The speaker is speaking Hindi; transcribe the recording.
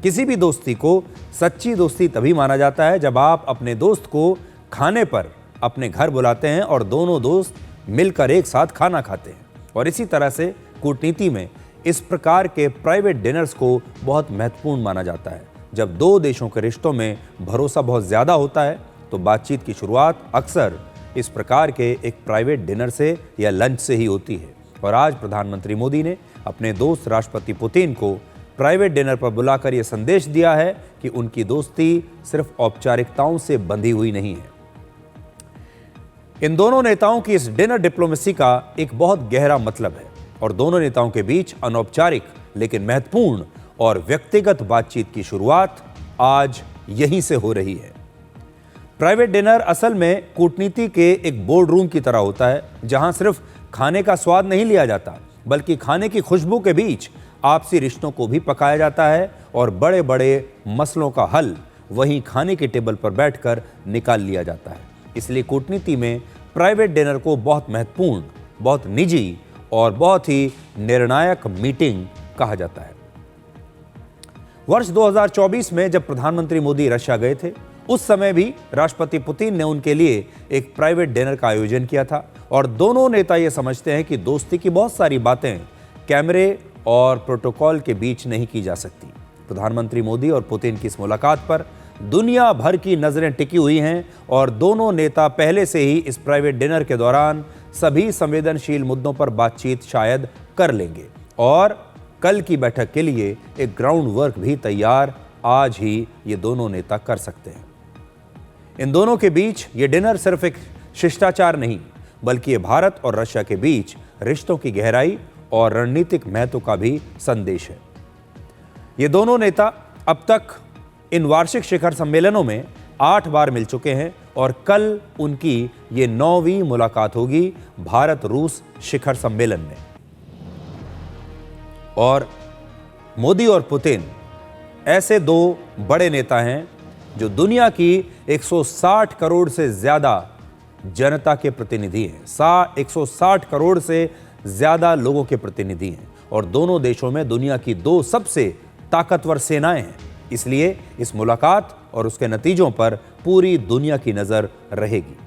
किसी भी दोस्ती को सच्ची दोस्ती तभी माना जाता है जब आप अपने दोस्त को खाने पर अपने घर बुलाते हैं और दोनों दोस्त मिलकर एक साथ खाना खाते हैं। और इसी तरह से कूटनीति में इस प्रकार के प्राइवेट डिनर्स को बहुत महत्वपूर्ण माना जाता है। जब दो देशों के रिश्तों में भरोसा बहुत ज़्यादा होता है तो बातचीत की शुरुआत अक्सर इस प्रकार के एक प्राइवेट डिनर से या लंच से ही होती है। और आज प्रधानमंत्री मोदी ने अपने दोस्त राष्ट्रपति पुतिन को प्राइवेट डिनर पर बुलाकर यह संदेश दिया है कि उनकी दोस्ती सिर्फ औपचारिकताओं से बंधी हुई नहीं है। इन दोनों नेताओं की इस डिनर डिप्लोमेसी का एक बहुत गहरा मतलब है और दोनों नेताओं के बीच अनौपचारिक लेकिन महत्वपूर्ण और व्यक्तिगत बातचीत की शुरुआत आज यहीं से हो रही है। प्राइवेट डिनर असल में कूटनीति के एक बोर्ड रूम की तरह होता है, जहां सिर्फ खाने का स्वाद नहीं लिया जाता बल्कि खाने की खुशबू के बीच आपसी रिश्तों को भी पकाया जाता है और बड़े बड़े मसलों का हल वहीं खाने के टेबल पर बैठकर निकाल लिया जाता है। इसलिए कूटनीति में प्राइवेट डिनर को बहुत महत्वपूर्ण, बहुत निजी और बहुत ही निर्णायक मीटिंग कहा जाता है। वर्ष 2024 में जब प्रधानमंत्री मोदी रशिया गए थे, उस समय भी राष्ट्रपति पुतिन ने उनके लिए एक प्राइवेट डिनर का आयोजन किया था और दोनों नेता ये समझते हैं कि दोस्ती की बहुत सारी बातें कैमरे और प्रोटोकॉल के बीच नहीं की जा सकती। प्रधानमंत्री मोदी और पुतिन की इस मुलाकात पर दुनिया भर की नजरें टिकी हुई हैं और दोनों नेता पहले से ही इस प्राइवेट डिनर के दौरान सभी संवेदनशील मुद्दों पर बातचीत शायद कर लेंगे और कल की बैठक के लिए एक ग्राउंड वर्क भी तैयार आज ही ये दोनों नेता कर सकते हैं। इन दोनों के बीच ये डिनर सिर्फ एक शिष्टाचार नहीं बल्कि ये भारत और रशिया के बीच रिश्तों की गहराई और रणनीतिक महत्व का भी संदेश है। ये दोनों नेता अब तक इन वार्षिक शिखर सम्मेलनों में 8 बार मिल चुके हैं और कल उनकी ये 9वीं मुलाकात होगी भारत रूस शिखर सम्मेलन में। और मोदी और पुतिन ऐसे दो बड़े नेता हैं जो दुनिया की 160 करोड़ से ज्यादा जनता के प्रतिनिधि हैं। 160 करोड़ से ज्यादा लोगों के प्रतिनिधि हैं और दोनों देशों में दुनिया की 2 सबसे ताकतवर सेनाएं हैं। इसलिए इस मुलाकात और उसके नतीजों पर पूरी दुनिया की नजर रहेगी।